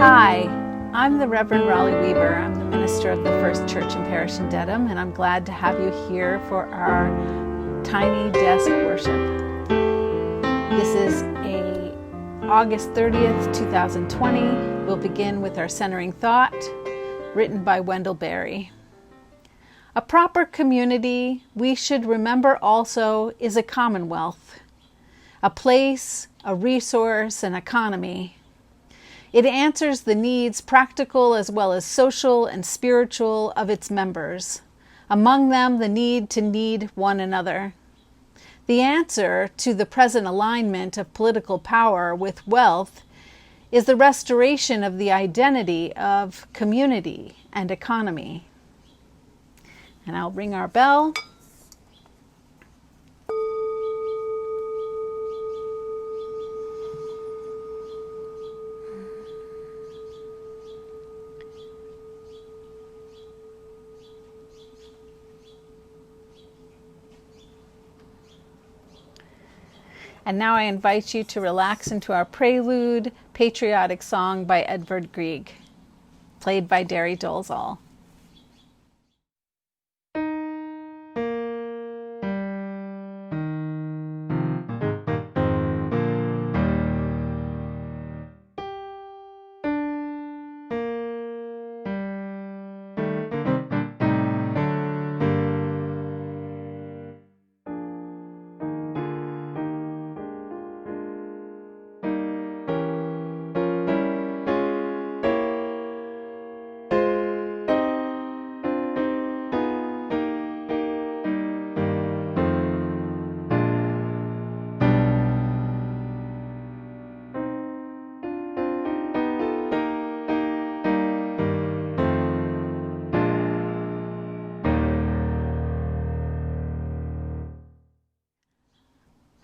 Hi, I'm the Rev Rali. I'm the minister of the First Church and Parish in Dedham, and I'm glad to have you here for our tiny desk worship. This is August 30th, 2020. We'll begin with our centering thought, written by Wendell Berry. A proper community, we should remember also, is a commonwealth, a place, a resource, an economy. It answers the needs, practical as well as social and spiritual, of its members. Among them, the need to need one another. The answer to the present alignment of political power with wealth is the restoration of the identity of community and economy. And I'll ring our bell. And now I invite you to relax into our prelude, patriotic song by Edvard Grieg, played by Derry Dolezal.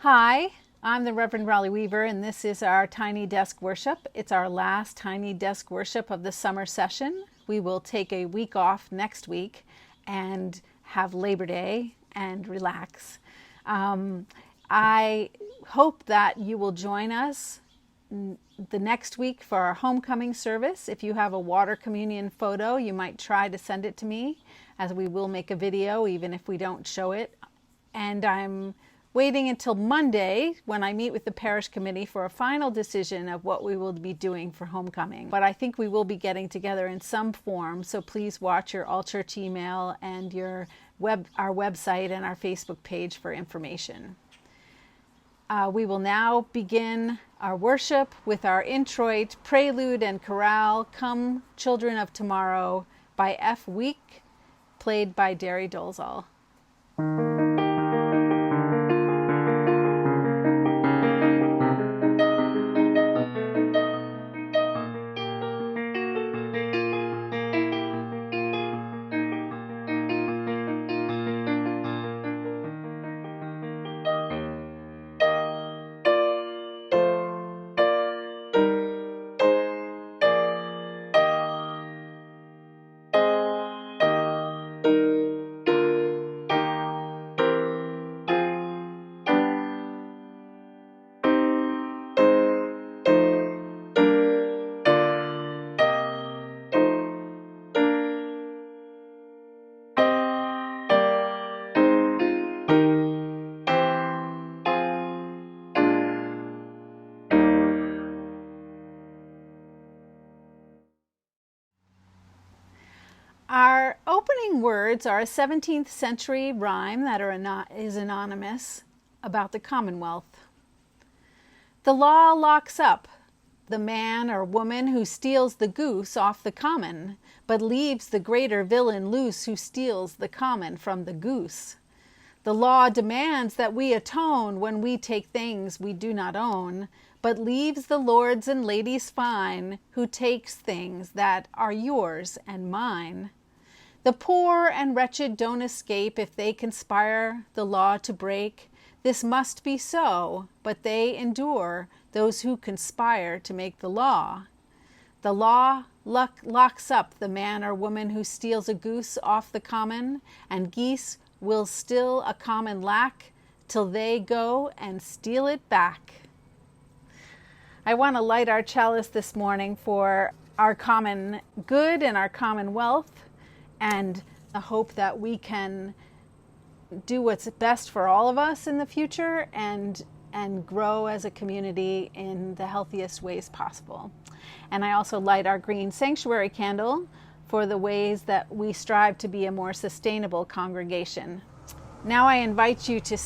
Hi, I'm the Reverend Raleigh Weaver, and this is our Tiny Desk Worship. It's our last Tiny Desk Worship of the summer session. We will take a week off next week and have Labor Day and relax. I hope that you will join us the next week for our homecoming service. If you have a water communion photo, you might try to send it to me, as we will make a video even if we don't show it. And I'm waiting until Monday when I meet with the parish committee for a final decision of what we will be doing for homecoming. But I think we will be getting together in some form, so please watch your all-church email and our website and our Facebook page for information. We will now begin our worship with our introit, prelude, and chorale, Come Children of Tomorrow, by F. Week, played by Derry Dolezal. Our opening words are a 17th century rhyme that is anonymous about the Commonwealth. The law locks up the man or woman who steals the goose off the common, but leaves the greater villain loose who steals the common from the goose. The law demands that we atone when we take things we do not own, but leaves the lords and ladies fine who takes things that are yours and mine. The poor and wretched don't escape if they conspire the law to break. This must be so, but they endure, those who conspire to make the law. The law locks up the man or woman who steals a goose off the common, and geese will still a common lack till they go and steal it back. I want to light our chalice this morning for our common good and our common wealth, and the hope that we can do what's best for all of us in the future and grow as a community in the healthiest ways possible. And I also light our green sanctuary candle for the ways that we strive to be a more sustainable congregation. Now I invite you to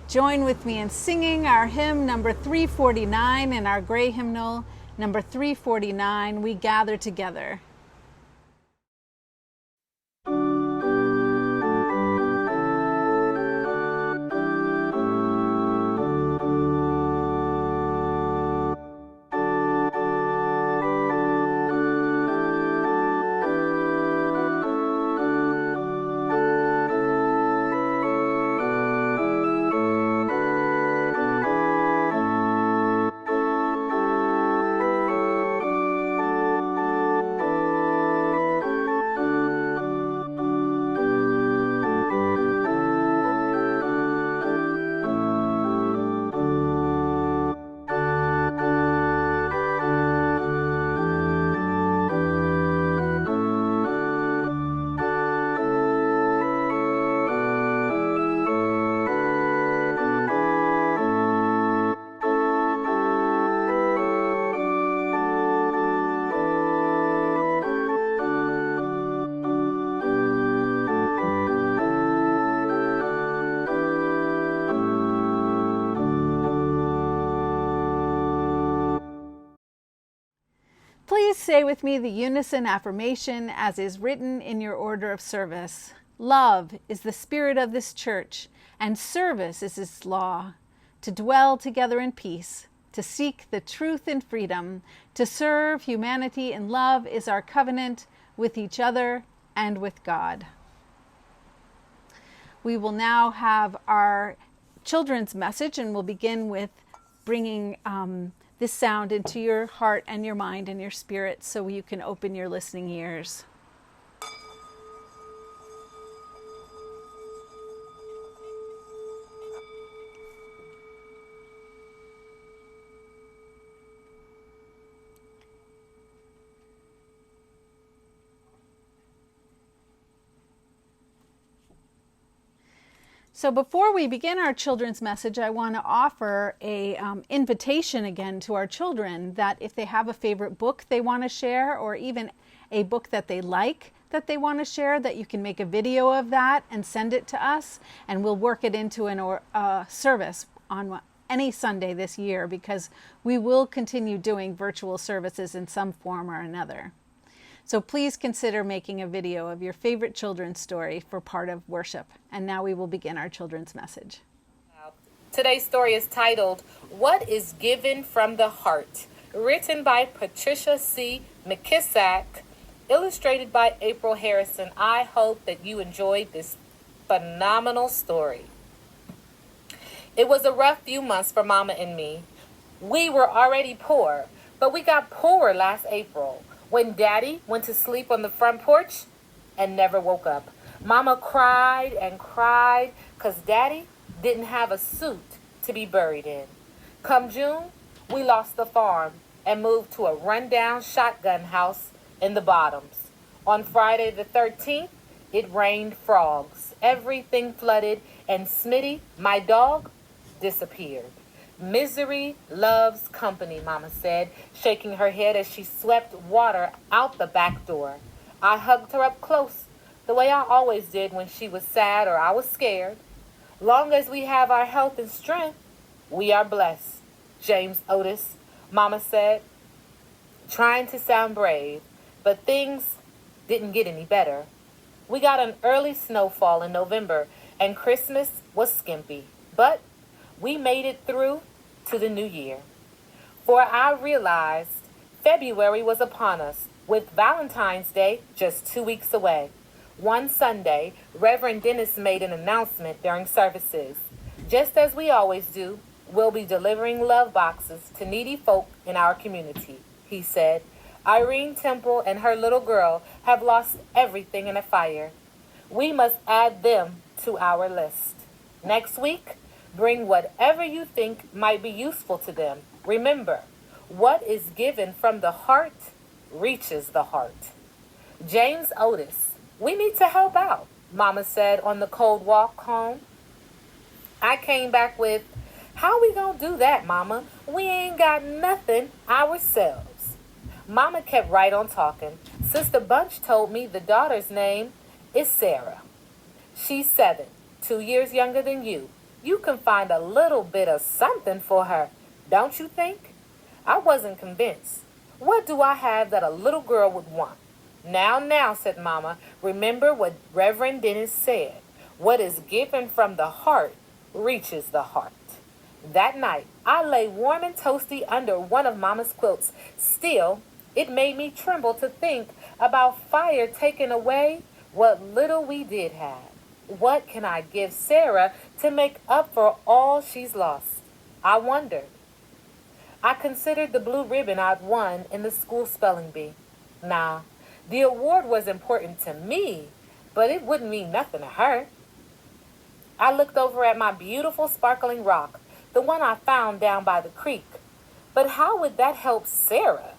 join with me in singing our hymn number 349 in our gray hymnal, number 349, We Gather Together. Please say with me the unison affirmation as is written in your order of service. Love is the spirit of this church, and service is its law. To dwell together in peace, to seek the truth in freedom, to serve humanity in love is our covenant with each other and with God. We will now have our children's message, and we'll begin with bringing this sound into your heart and your mind and your spirit so you can open your listening ears. So before we begin our children's message, I want to offer a invitation again to our children that if they have a favorite book they want to share, or even a book that they like that they want to share, that you can make a video of that and send it to us, and we'll work it into a service on any Sunday this year, because we will continue doing virtual services in some form or another. So please consider making a video of your favorite children's story for part of worship. And now we will begin our children's message. Today's story is titled, What is Given from the Heart? Written by Patricia C. McKissack, illustrated by April Harrison. I hope that you enjoyed this phenomenal story. It was a rough few months for Mama and me. We were already poor, but we got poorer last April, when Daddy went to sleep on the front porch and never woke up. Mama cried and cried because Daddy didn't have a suit to be buried in. Come June, we lost the farm and moved to a rundown shotgun house in the bottoms. On Friday the 13th, it rained frogs. Everything flooded, and Smitty, my dog, disappeared. Misery loves company, Mama said, shaking her head as she swept water out the back door. I hugged her up close, the way I always did when she was sad or I was scared. Long as we have our health and strength, we are blessed, James Otis, Mama said, trying to sound brave, but things didn't get any better. We got an early snowfall in November, and Christmas was skimpy, but we made it through to the new year. For I realized February was upon us, with Valentine's Day just 2 weeks away. One Sunday, Reverend Dennis made an announcement during services. Just as we always do, we'll be delivering love boxes to needy folk in our community, he said. Irene Temple and her little girl have lost everything in a fire. We must add them to our list. Next week, bring whatever you think might be useful to them. Remember, what is given from the heart reaches the heart. James Otis, we need to help out, Mama said on the cold walk home. I came back with, how we gonna do that, Mama? We ain't got nothing ourselves. Mama kept right on talking. Sister Bunch told me the daughter's name is Sarah. She's 7, 2 years younger than you. You can find a little bit of something for her, don't you think? I wasn't convinced. What do I have that a little girl would want? Now, said Mama, remember what Reverend Dennis said. What is given from the heart reaches the heart. That night, I lay warm and toasty under one of Mama's quilts. Still, it made me tremble to think about fire taking away what little we did have. What can I give Sarah to make up for all she's lost? I wondered. I considered the blue ribbon I'd won in the school spelling bee. Nah, the award was important to me, but it wouldn't mean nothing to her. I looked over at my beautiful sparkling rock, the one I found down by the creek. But how would that help Sarah?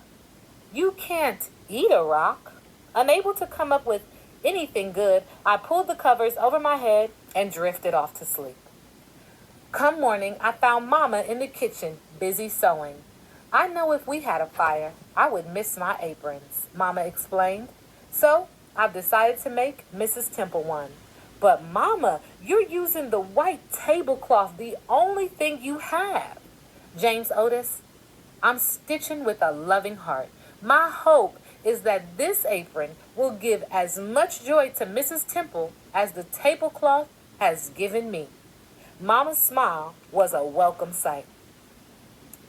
You can't eat a rock. Unable to come up with anything good, I pulled the covers over my head and drifted off to sleep. Come morning, I found Mama in the kitchen, busy sewing. I know if we had a fire, I would miss my aprons, Mama explained. So I've decided to make Mrs. Temple one. But Mama, you're using the white tablecloth, the only thing you have. James Otis, I'm stitching with a loving heart. My hope is that this apron will give as much joy to Mrs. Temple as the tablecloth has given me. Mama's smile was a welcome sight.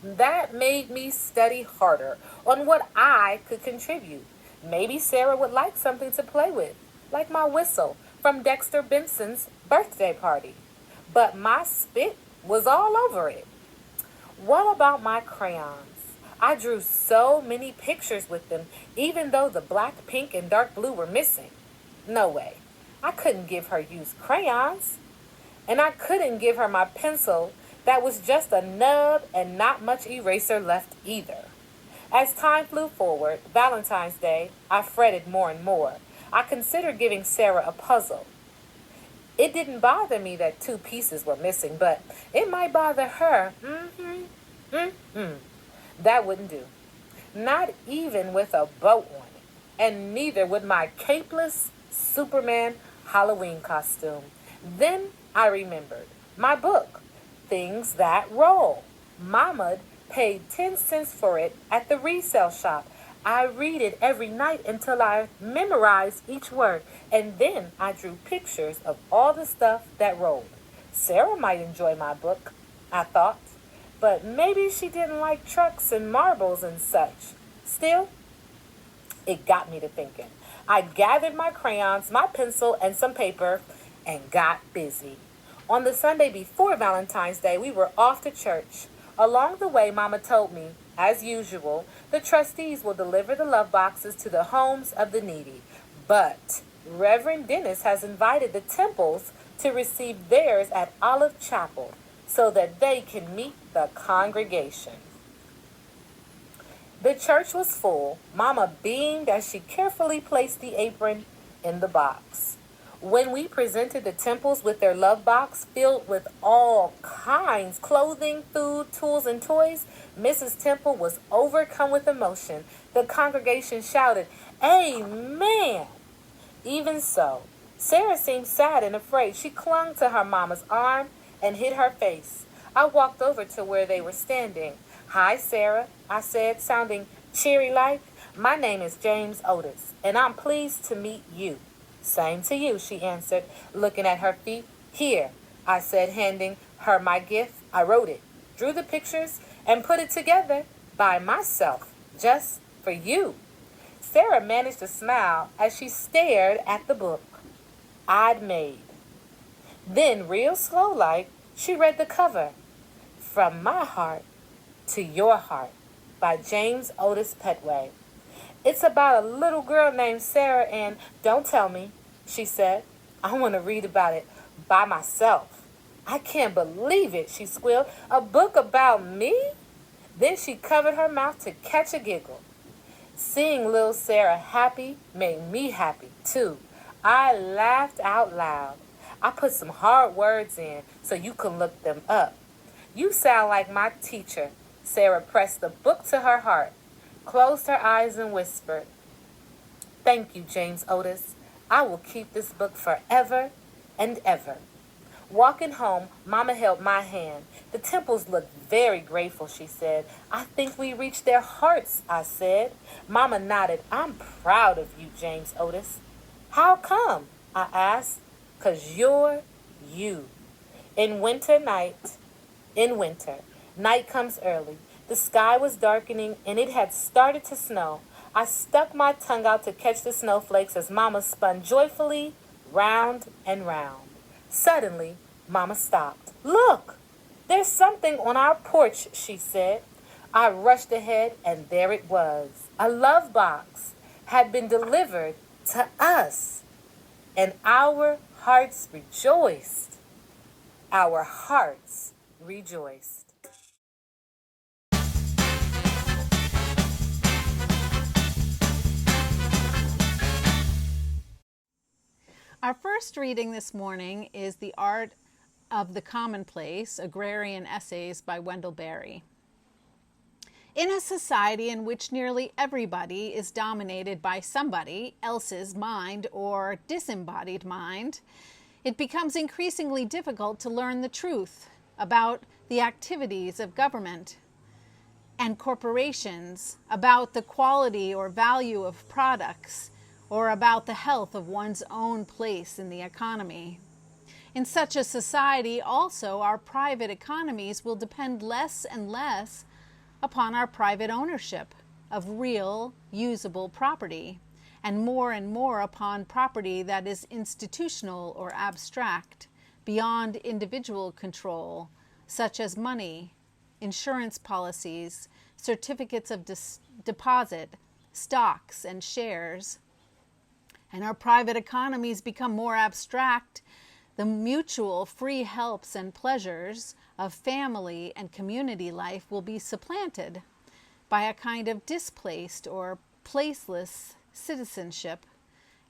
That made me study harder on what I could contribute. Maybe Sarah would like something to play with, like my whistle from Dexter Benson's birthday party. But my spit was all over it. What about my crayons? I drew so many pictures with them, even though the black, pink, and dark blue were missing. No way. I couldn't give her used crayons. And I couldn't give her my pencil that was just a nub and not much eraser left either. As time flew forward, Valentine's Day, I fretted more and more. I considered giving Sarah a puzzle. It didn't bother me that 2 pieces were missing, but it might bother her. That wouldn't do. Not even with a bow on it. And neither would my capeless Superman Halloween costume. Then I remembered my book, Things That Roll. Mama'd paid 10 cents for it at the resale shop. I read it every night until I memorized each word, and then I drew pictures of all the stuff that rolled. Sarah might enjoy my book, I thought, but maybe she didn't like trucks and marbles and such. Still, it got me to thinking. I gathered my crayons, my pencil, and some paper, and got busy. On the Sunday before Valentine's Day, we were off to church. Along the way, Mama told me, as usual, the trustees will deliver the love boxes to the homes of the needy. But Reverend Dennis has invited the Temples to receive theirs at Olive Chapel so that they can meet the congregation. The church was full. Mama beamed as she carefully placed the apron in the box. When we presented the Temples with their love box filled with all kinds, clothing, food, tools, and toys, Mrs. Temple was overcome with emotion. The congregation shouted, "Amen!" Even so, Sarah seemed sad and afraid. She clung to her mama's arm and hid her face. I walked over to where they were standing. "Hi, Sarah," I said, sounding cheery-like. "My name is James Otis, and I'm pleased to meet you." "Same to you," she answered, looking at her feet. "Here," I said, handing her my gift. I wrote it, drew the pictures, and put it together by myself, just for you. Sarah managed to smile as she stared at the book I'd made. Then, real slow-like, she read the cover. "From my heart to your heart" by James Otis Petway. "It's about a little girl named Sarah and..." "Don't tell me," she said. "I want to read about it by myself." "I can't believe it," she squealed. "A book about me?" Then she covered her mouth to catch a giggle. Seeing little Sarah happy made me happy too. I laughed out loud. I put some hard words in so you can look them up. You sound like my teacher. Sarah pressed the book to her heart, closed her eyes, and whispered, "Thank you, James Otis. I will keep this book forever and ever." Walking home, Mama held my hand. "The Temples look very grateful," she said. "I think we reached their hearts," I said. Mama nodded. "I'm proud of you, James Otis." "How come?" I asked. "'Cause you're you." In winter, night comes early. The sky was darkening and it had started to snow. I stuck my tongue out to catch the snowflakes as Mama spun joyfully round and round. Suddenly, Mama stopped. "Look, there's something on our porch," she said. I rushed ahead and there it was. A love box had been delivered to us, and our hearts rejoiced. Our hearts rejoiced. Our first reading this morning is The Art of the Commonplace, Agrarian Essays by Wendell Berry. In a society in which nearly everybody is dominated by somebody else's mind or disembodied mind, it becomes increasingly difficult to learn the truth about the activities of government and corporations, about the quality or value of products, or about the health of one's own place in the economy. In such a society, also, our private economies will depend less and less upon our private ownership of real, usable property, and more upon property that is institutional or abstract, beyond individual control, such as money, insurance policies, certificates of deposit, stocks, and shares. And our private economies become more abstract, the mutual free helps and pleasures of family and community life will be supplanted by a kind of displaced or placeless citizenship,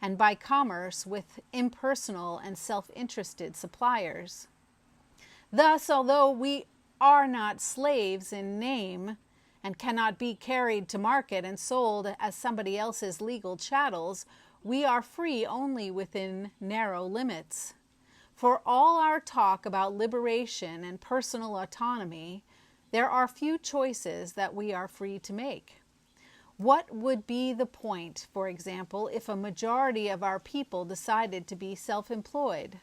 and by commerce with impersonal and self-interested suppliers. Thus, although we are not slaves in name and cannot be carried to market and sold as somebody else's legal chattels, we are free only within narrow limits. For all our talk about liberation and personal autonomy, there are few choices that we are free to make. What would be the point, for example, if a majority of our people decided to be self-employed?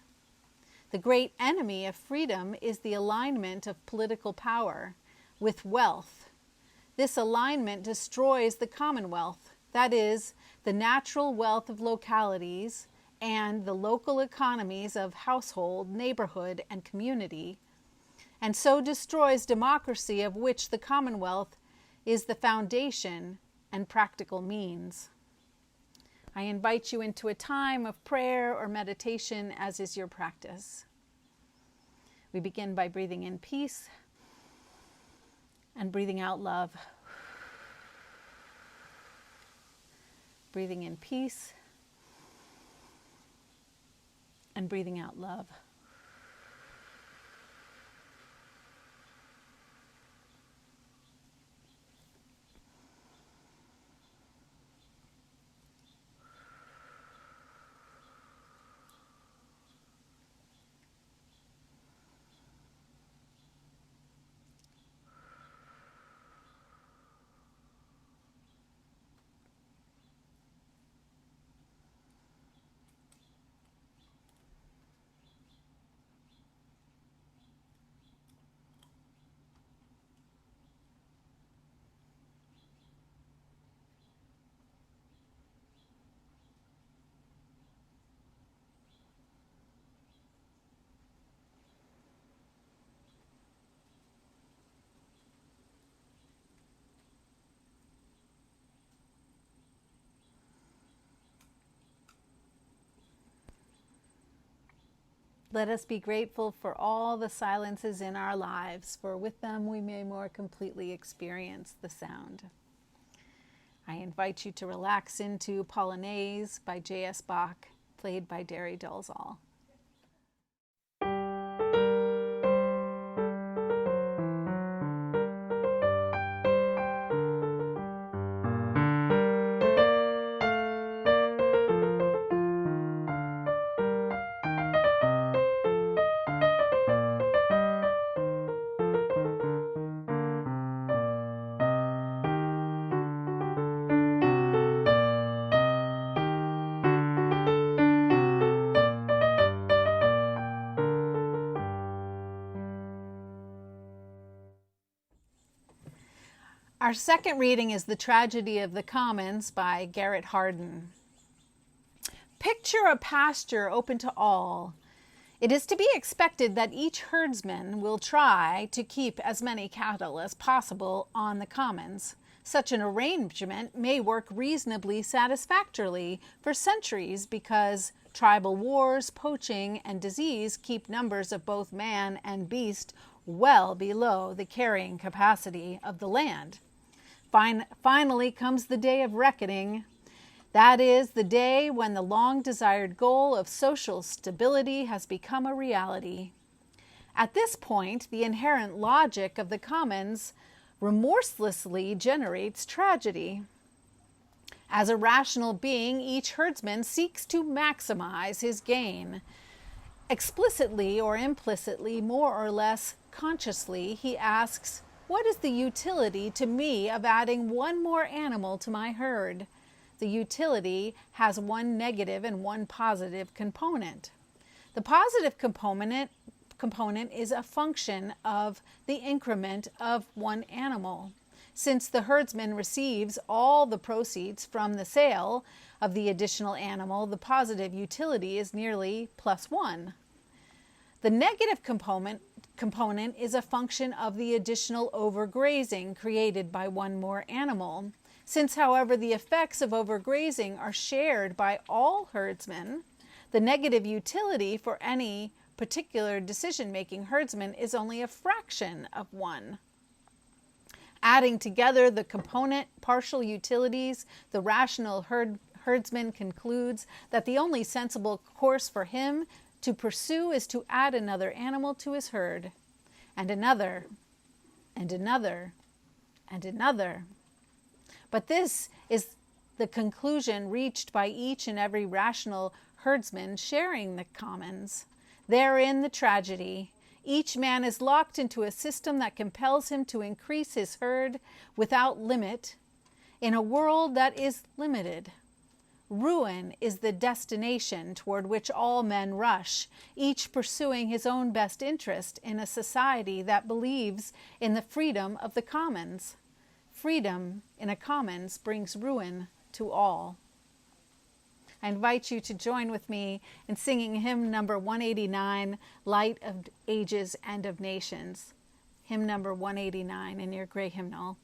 The great enemy of freedom is the alignment of political power with wealth. This alignment destroys the commonwealth, that is, the natural wealth of localities and the local economies of household, neighborhood, and community, and so destroys democracy, of which the commonwealth is the foundation and practical means. I invite you into a time of prayer or meditation, as is your practice. We begin by breathing in peace and breathing out love. Breathing in peace and breathing out love. Let us be grateful for all the silences in our lives, for with them we may more completely experience the sound. I invite you to relax into Polonaise by J.S. Bach, played by Derry Dolezal. Our second reading is The Tragedy of the Commons by Garrett Hardin. Picture a pasture open to all. It is to be expected that each herdsman will try to keep as many cattle as possible on the commons. Such an arrangement may work reasonably satisfactorily for centuries because tribal wars, poaching, and disease keep numbers of both man and beast well below the carrying capacity of the land. Finally comes the day of reckoning. That is the day when the long-desired goal of social stability has become a reality. At this point, the inherent logic of the commons remorselessly generates tragedy. As a rational being, each herdsman seeks to maximize his gain. Explicitly or implicitly, more or less consciously, he asks, "What is the utility to me of adding one more animal to my herd?" The utility has one negative and one positive component. The positive component is a function of the increment of one animal. Since the herdsman receives all the proceeds from the sale of the additional animal, the positive utility is nearly +1. The negative component is a function of the additional overgrazing created by one more animal. Since, however, the effects of overgrazing are shared by all herdsmen, the negative utility for any particular decision-making herdsman is only a fraction of 1. Adding together the component partial utilities, the rational herdsman concludes that the only sensible course for him to pursue is to add another animal to his herd, and another, and another, and another. But this is the conclusion reached by each and every rational herdsman sharing the commons. Therein the tragedy. Each man is locked into a system that compels him to increase his herd without limit in a world that is limited. Ruin is the destination toward which all men rush, each pursuing his own best interest in a society that believes in the freedom of the commons. Freedom in a commons brings ruin to all. I invite you to join with me in singing hymn number 189, Light of Ages and of Nations. Hymn number 189 in your gray hymnal.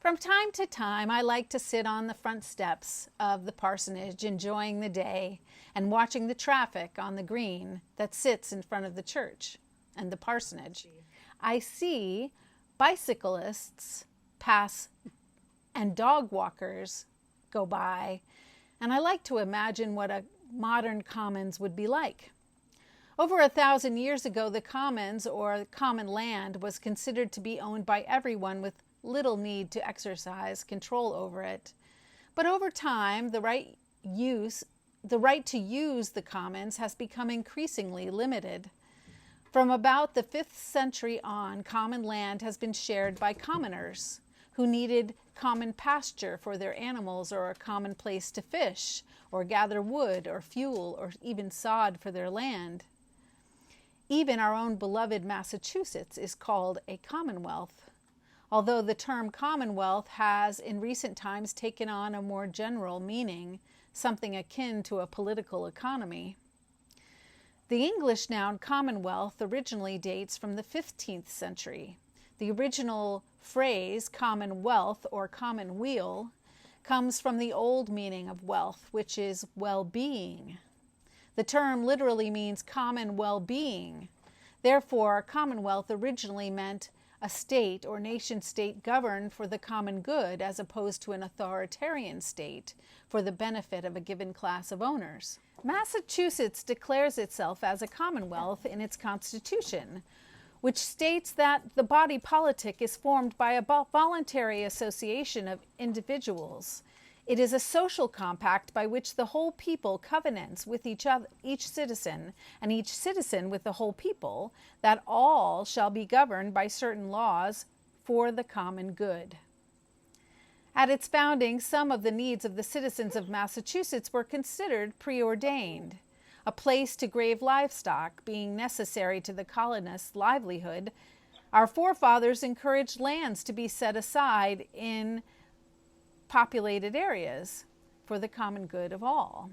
From time to time, I like to sit on the front steps of the parsonage, enjoying the day and watching the traffic on the green that sits in front of the church and the parsonage. I see bicyclists pass and dog walkers go by, and I like to imagine what a modern commons would be like. Over 1,000 years ago, the commons, or common land, was considered to be owned by everyone with little need to exercise control over it. But over time, the right to use the commons has become increasingly limited. From about the 5th century on, common land has been shared by commoners who needed common pasture for their animals, or a common place to fish, or gather wood or fuel, or even sod for their land. Even our own beloved Massachusetts is called a commonwealth, although the term commonwealth has in recent times taken on a more general meaning, something akin to a political economy. The English noun commonwealth originally dates from the 15th century. The original phrase commonwealth or commonweal comes from the old meaning of wealth, which is well-being. The term literally means common well-being. Therefore, commonwealth originally meant a state or nation-state governed for the common good, as opposed to an authoritarian state for the benefit of a given class of owners. Massachusetts declares itself as a commonwealth in its constitution, which states that the body politic is formed by a voluntary association of individuals. It is a social compact by which the whole people covenants with each citizen, and each citizen with the whole people, that all shall be governed by certain laws for the common good. At its founding, some of the needs of the citizens of Massachusetts were considered preordained. A place to grave livestock being necessary to the colonists' livelihood, our forefathers encouraged lands to be set aside in populated areas for the common good of all.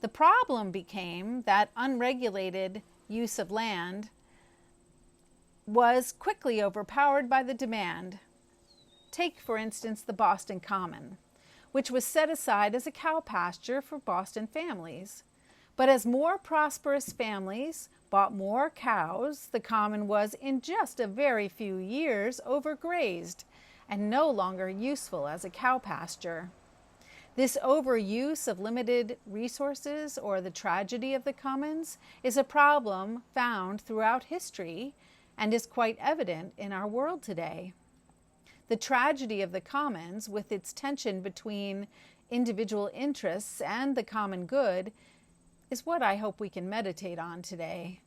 The problem became that unregulated use of land was quickly overpowered by the demand. Take, for instance, the Boston Common, which was set aside as a cow pasture for Boston families. But as more prosperous families bought more cows, the common was, in just a very few years, overgrazed and no longer useful as a cow pasture. This overuse of limited resources, or the tragedy of the commons, is a problem found throughout history and is quite evident in our world today. The tragedy of the commons, with its tension between individual interests and the common good, is what I hope we can meditate on today.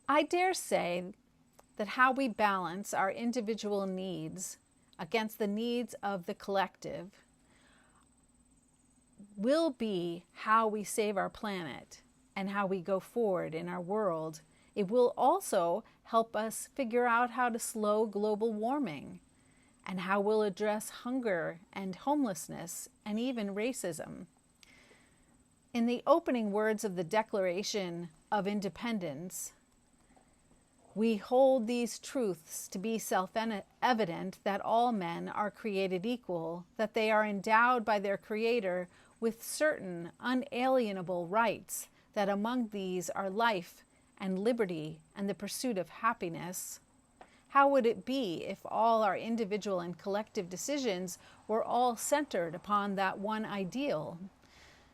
I dare say that how we balance our individual needs against the needs of the collective will be how we save our planet and how we go forward in our world. It will also help us figure out how to slow global warming and how we'll address hunger and homelessness and even racism. In the opening words of the Declaration of Independence, we hold these truths to be self-evident, that all men are created equal, that they are endowed by their Creator with certain unalienable rights, that among these are life and liberty and the pursuit of happiness. How would it be if all our individual and collective decisions were all centered upon that one ideal?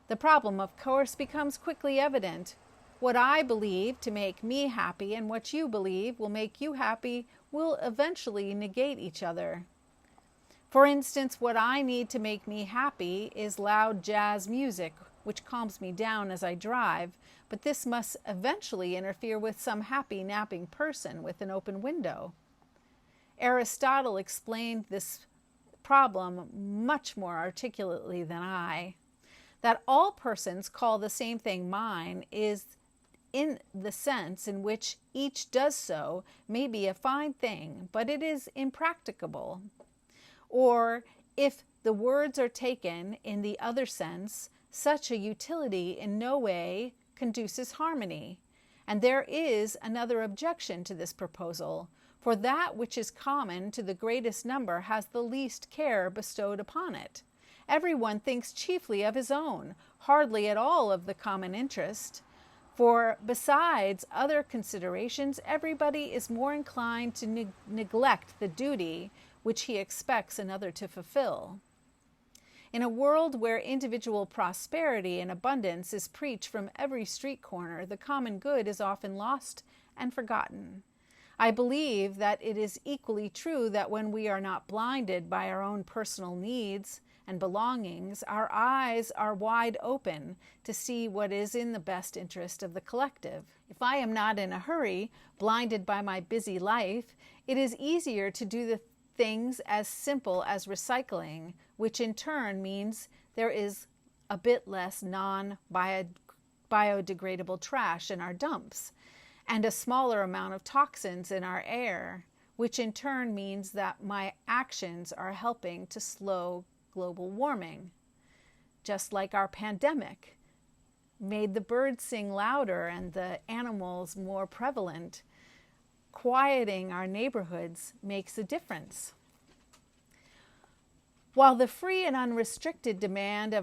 The problem, of course, becomes quickly evident. What I believe to make me happy and what you believe will make you happy will eventually negate each other. For instance, what I need to make me happy is loud jazz music, which calms me down as I drive, but this must eventually interfere with some happy napping person with an open window. Aristotle explained this problem much more articulately than I. That all persons call the same thing mine is in the sense in which each does so may be a fine thing, but it is impracticable. Or, if the words are taken in the other sense, such a utility in no way conduces harmony. And there is another objection to this proposal, For that which is common to the greatest number has the least care bestowed upon it. Everyone thinks chiefly of his own, hardly at all of the common interest. For besides other considerations, everybody is more inclined to neglect the duty which he expects another to fulfill. In a world where individual prosperity and abundance is preached from every street corner, the common good is often lost and forgotten. I believe that it is equally true that when we are not blinded by our own personal needs and belongings, our eyes are wide open to see what is in the best interest of the collective. If I am not in a hurry, blinded by my busy life, it is easier to do the things as simple as recycling, which in turn means there is a bit less non-biodegradable trash in our dumps, and a smaller amount of toxins in our air, which in turn means that my actions are helping to slow global warming. Just like our pandemic made the birds sing louder and the animals more prevalent, quieting our neighborhoods makes a difference. While the free and unrestricted demand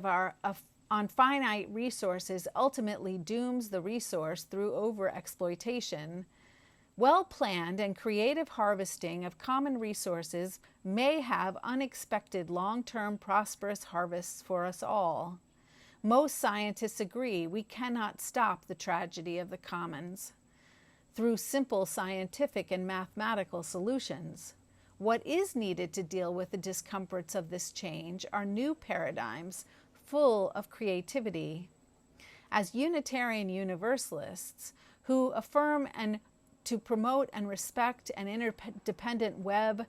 on finite resources ultimately dooms the resource through overexploitation, well-planned and creative harvesting of common resources may have unexpected long-term prosperous harvests for us all. Most scientists agree we cannot stop the tragedy of the commons through simple scientific and mathematical solutions. What is needed to deal with the discomforts of this change are new paradigms full of creativity. As Unitarian Universalists who affirm and to promote and respect an interdependent web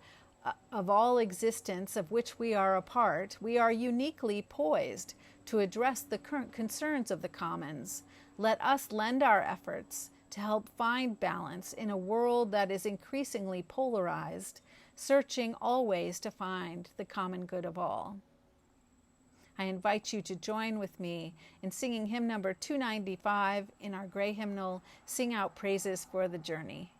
of all existence of which we are a part, we are uniquely poised to address the current concerns of the commons. Let us lend our efforts to help find balance in a world that is increasingly polarized, searching always to find the common good of all. I invite you to join with me in singing hymn number 295 in our gray hymnal, Sing Out Praises for the Journey.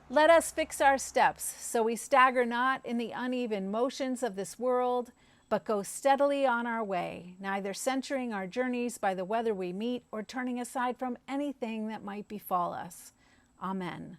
Let us fix our steps so we stagger not in the uneven motions of this world, but go steadily on our way, neither censuring our journeys by the weather we meet or turning aside from anything that might befall us. Amen.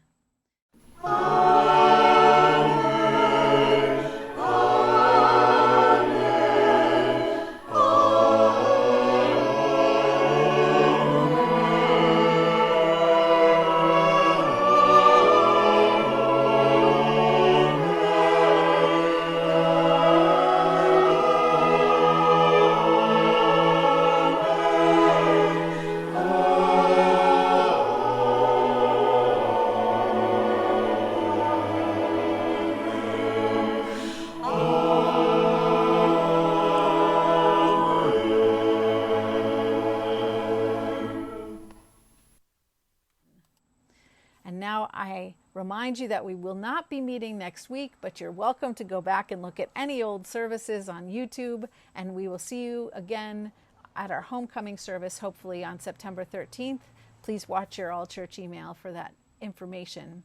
remind you that we will not be meeting next week, but you're welcome to go back and look at any old services on YouTube, and we will see you again at our homecoming service, hopefully on September 13th. Please watch your All Church email for that information.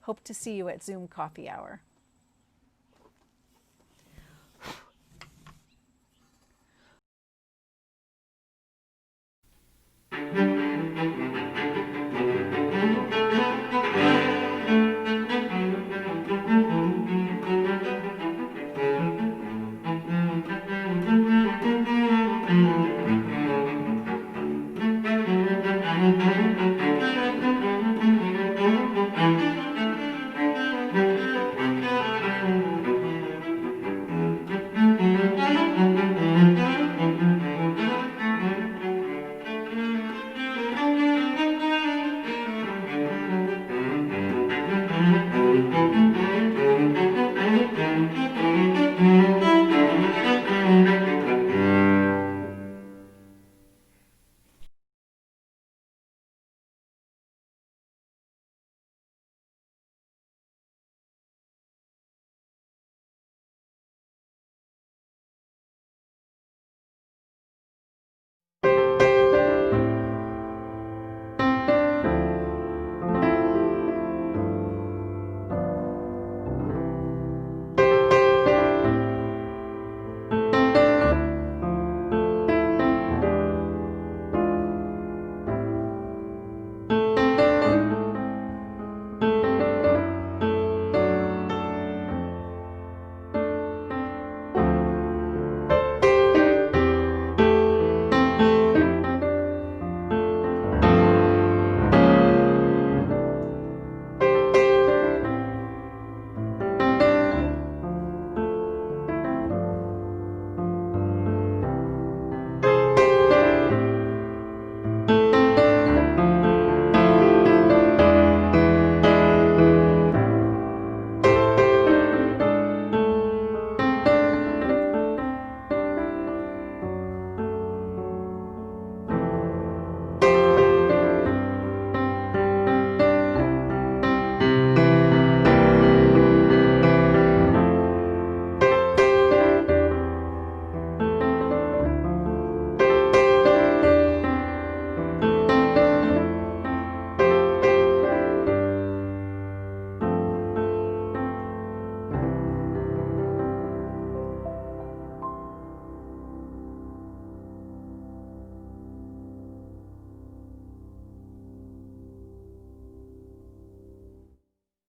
Hope to see you at Zoom Coffee Hour.